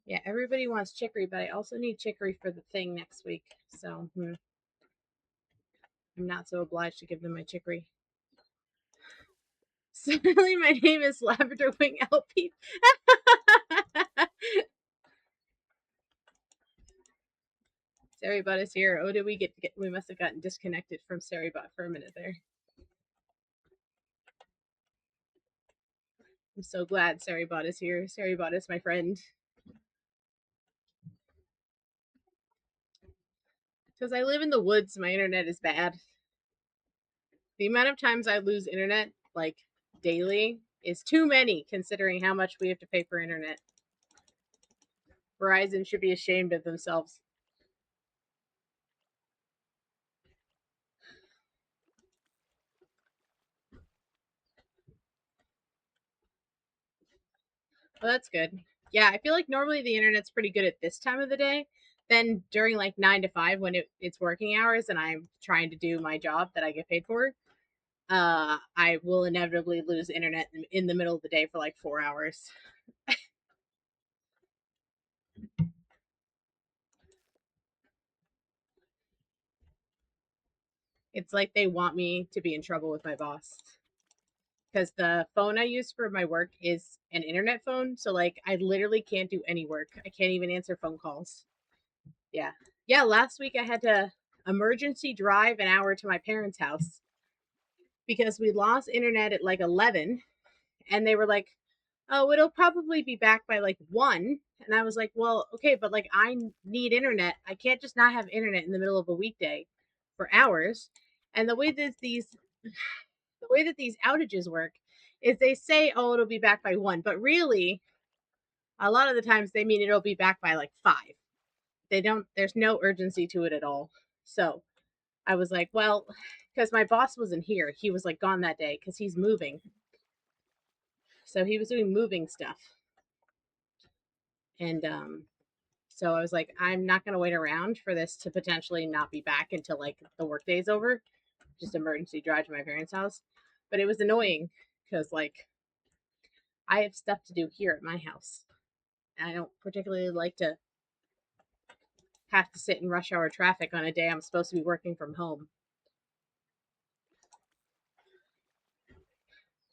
Yeah, everybody wants chicory, but I also need chicory for the thing next week. So I'm not so obliged to give them my chicory. Similarly, my name is Lavenderwing Alpheep. Sarybot is here. Oh, did we get? We must have gotten disconnected from Sarybot for a minute there. I'm so glad Sarybot is here. Sarybot is my friend. Because I live in the woods, my internet is bad. The amount of times I lose internet, like daily, is too many considering how much we have to pay for internet. Verizon should be ashamed of themselves. Well, that's good. Yeah, I feel like normally the internet's pretty good at this time of the day. Then during like 9 to 5 when it's working hours and I'm trying to do my job that I get paid for, I will inevitably lose internet in the middle of the day for like 4 hours. It's like they want me to be in trouble with my boss. Because the phone I use for my work is an internet phone. So, like, I literally can't do any work. I can't even answer phone calls. Yeah. Yeah. Last week I had to emergency drive an hour to my parents' house because we lost internet at like 11. And they were like, oh, it'll probably be back by like 1. And I was like, well, okay, but like I need internet. I can't just not have internet in the middle of a weekday for hours. And the way that these outages work is they say, oh, it'll be back by 1, but really a lot of the times they mean it'll be back by like 5. There's no urgency to it at all. So I was like, well, because my boss wasn't here, he was like gone that day because he's moving. So he was doing moving stuff. And so I was like, I'm not going to wait around for this to potentially not be back until like the workday's over. Just emergency drive to my parents' house. But it was annoying because like I have stuff to do here at my house. And I don't particularly like to have to sit in rush hour traffic on a day I'm supposed to be working from home.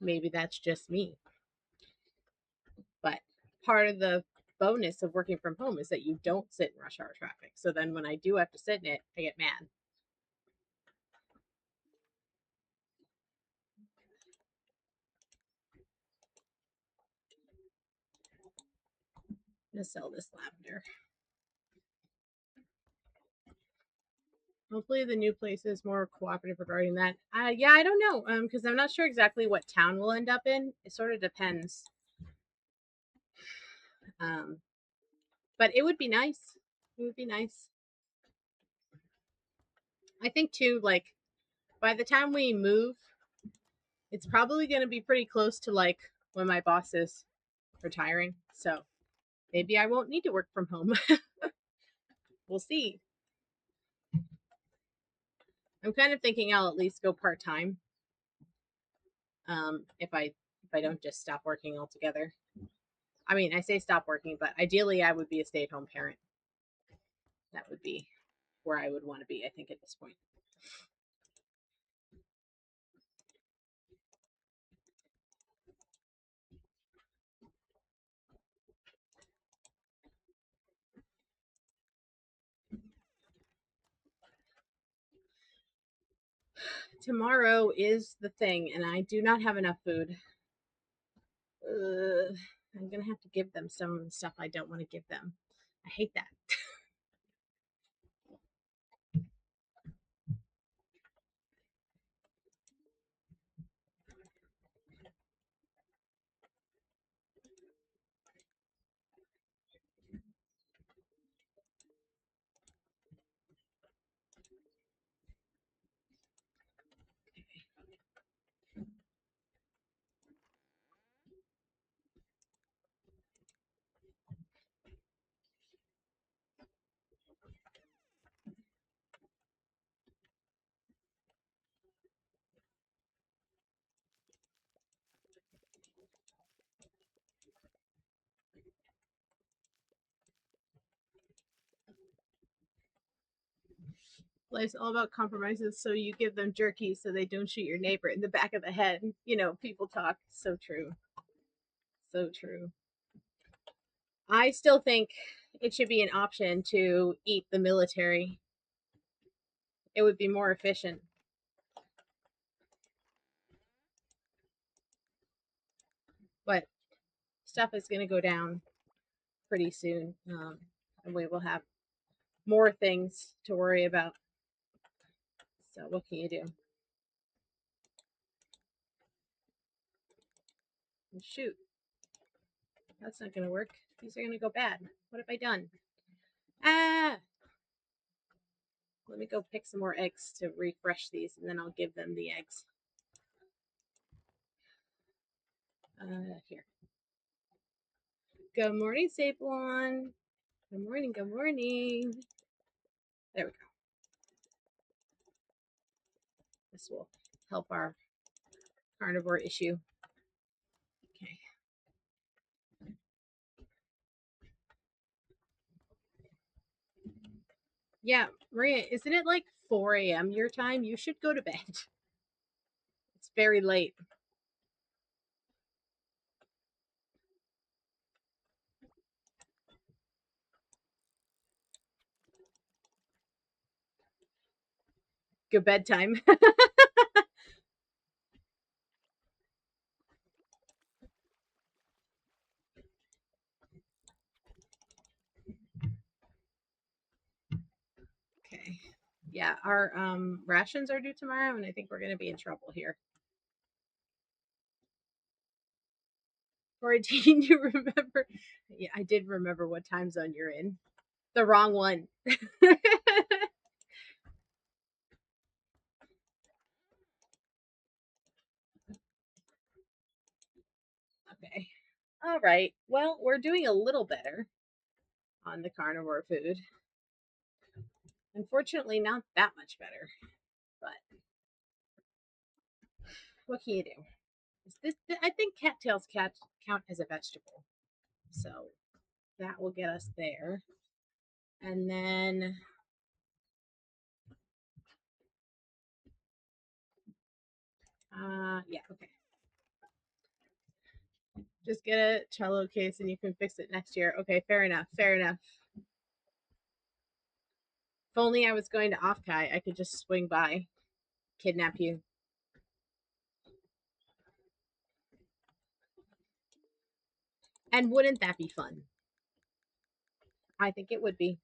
Maybe that's just me. But part of the bonus of working from home is that you don't sit in rush hour traffic. So then when I do have to sit in it, I get mad. I'm gonna sell this lavender. Hopefully the new place is more cooperative regarding that. Yeah, I don't know. Because I'm not sure exactly what town we'll end up in. It sort of depends. Um, but it would be nice. It would be nice. I think too, like by the time we move, it's probably going to be pretty close to like when my boss is retiring. So maybe I won't need to work from home. We'll see. I'm kind of thinking I'll at least go part time. If I don't just stop working altogether. I mean, I say stop working, but ideally I would be a stay-at-home parent. That would be where I would want to be, I think, at this point. Tomorrow is the thing, and I do not have enough food. I'm gonna have to give them some of the stuff I don't want to give them. I hate that. Life's all about compromises, so you give them jerky so they don't shoot your neighbor in the back of the head. You know, people talk. So true. So true. I still think it should be an option to eat the military. It would be more efficient. But stuff is going to go down pretty soon. And we will have more things to worry about. So, what can you do? Shoot, that's not going to work. These are going to go bad. What have I done? Ah! Let me go pick some more eggs to refresh these, and then I'll give them the eggs. Here. Good morning, Sablon. Good morning, good morning. There we go. This will help our carnivore issue. Okay. Yeah, Maria, isn't it like 4 a.m. your time? You should go to bed. It's very late. Good bedtime. Okay. Yeah, our rations are due tomorrow, and I think we're going to be in trouble here. 14, you remember? Yeah, I did remember what time zone you're in. The wrong one. Okay. All right. Well, we're doing a little better on the carnivore food. Unfortunately, not that much better. But what can you do? I think cattails count as a vegetable, so that will get us there. And then yeah, okay. Just get a cello case and you can fix it next year. Okay, fair enough. Fair enough. If only I was going to Offkai, I could just swing by, kidnap you. And wouldn't that be fun? I think it would be.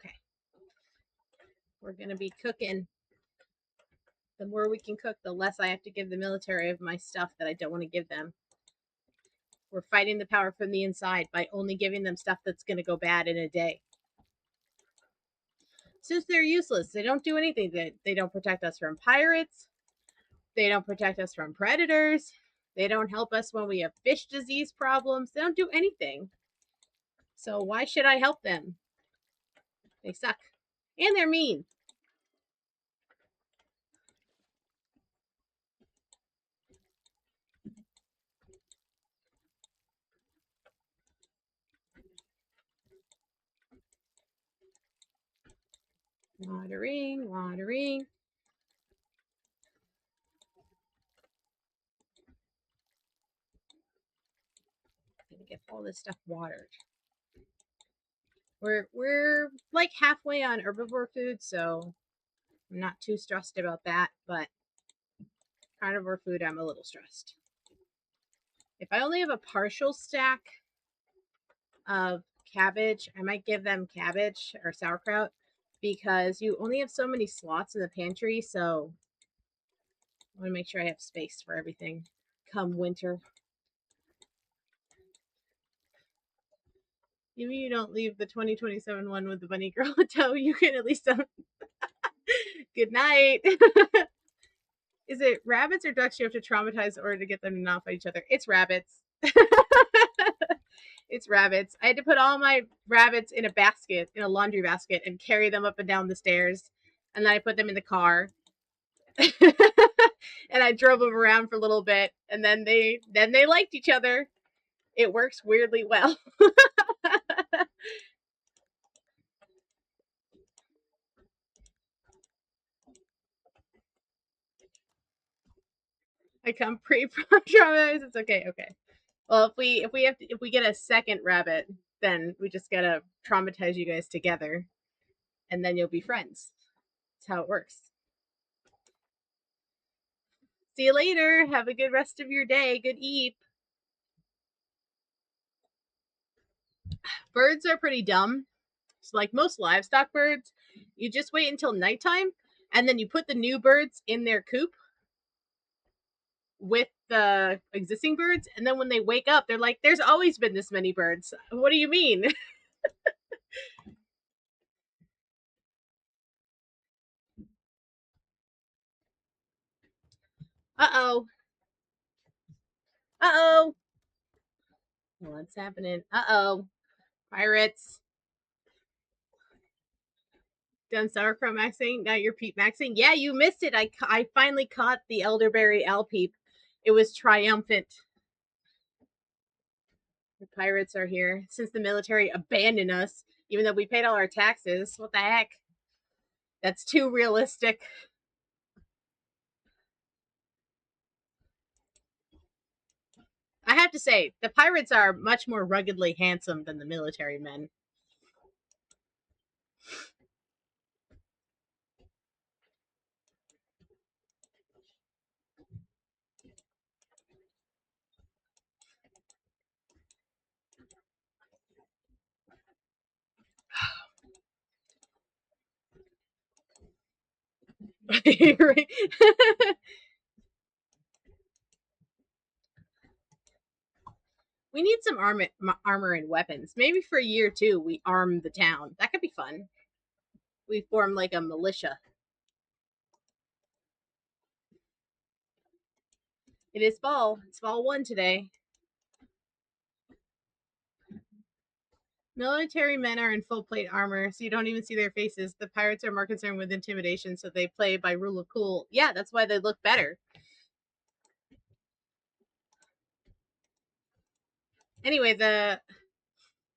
Okay. We're going to be cooking. The more we can cook, the less I have to give the military of my stuff that I don't want to give them. We're fighting the power from the inside by only giving them stuff that's going to go bad in a day. Since they're useless, they don't do anything. They don't protect us from pirates. They don't protect us from predators. They don't help us when we have fish disease problems. They don't do anything. So why should I help them? They suck. And they're mean. Watering, watering. I'm gonna get all this stuff watered. We're like halfway on herbivore food, so I'm not too stressed about that, but carnivore food I'm a little stressed. If I only have a partial stack of cabbage, I might give them cabbage or sauerkraut because you only have so many slots in the pantry, so I want to make sure I have space for everything come winter. Even you don't leave the 2027 one with the bunny girl toe, you can at least good night. Is it rabbits or ducks you have to traumatize in order to get them to not fight each other? It's rabbits. It's rabbits. I had to put all my rabbits in a basket, in a laundry basket, and carry them up and down the stairs. And then I put them in the car. And I drove them around for a little bit, and then they liked each other. It works weirdly well. I come pre-traumatized. It's okay. Okay. Well, if we get a second rabbit, then we just gotta traumatize you guys together, and then you'll be friends. That's how it works. See you later. Have a good rest of your day. Good eat. Birds are pretty dumb. So like most livestock birds, you just wait until nighttime, and then you put the new birds in their coop with the existing birds, and then when they wake up, they're like, "There's always been this many birds. What do you mean?" Uh oh. Uh oh. What's happening? Uh oh. Pirates. Done sauerkraut maxing. Now you're peep maxing. Yeah, you missed it. I finally caught the elderberry Alpheep. It was triumphant. The pirates are here since the military abandoned us, even though we paid all our taxes. What the heck? That's too realistic. I have to say, the pirates are much more ruggedly handsome than the military men. We need some armor and weapons. Maybe for a year too, we arm the town. That could be fun. We form like a militia. It is fall. It's fall 1 today. Military men are in full plate armor, so you don't even see their faces. The pirates are more concerned with intimidation, so they play by rule of cool. Yeah, that's why they look better. Anyway, the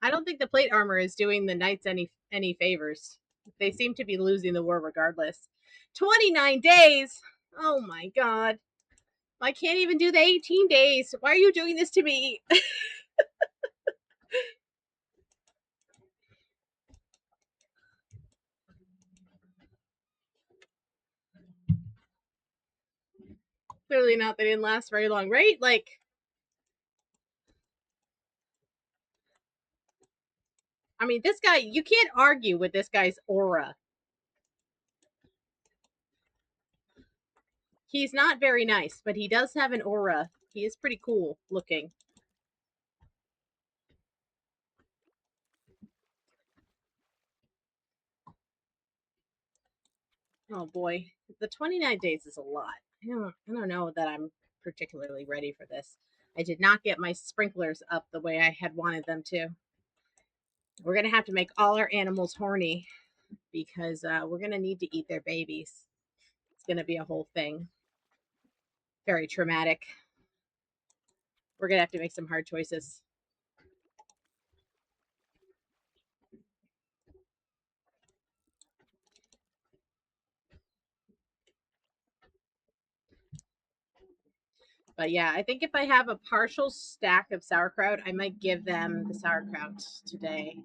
I don't think the plate armor is doing the knights any favors. They seem to be losing the war regardless. 29 days. Oh my god. I can't even do the 18 days. Why are you doing this to me? Clearly not. They didn't last very long, right? Like, I mean, this guy, you can't argue with this guy's aura. He's not very nice, but he does have an aura. He is pretty cool looking. Oh boy, the 29 days is a lot. I don't know that I'm particularly ready for this. I did not get my sprinklers up the way I had wanted them to. We're gonna have to make all our animals horny because we're gonna need to eat their babies. It's gonna be a whole thing. Very traumatic. We're gonna have to make some hard choices. But yeah, I think if I have a partial stack of sauerkraut, I might give them the sauerkraut today.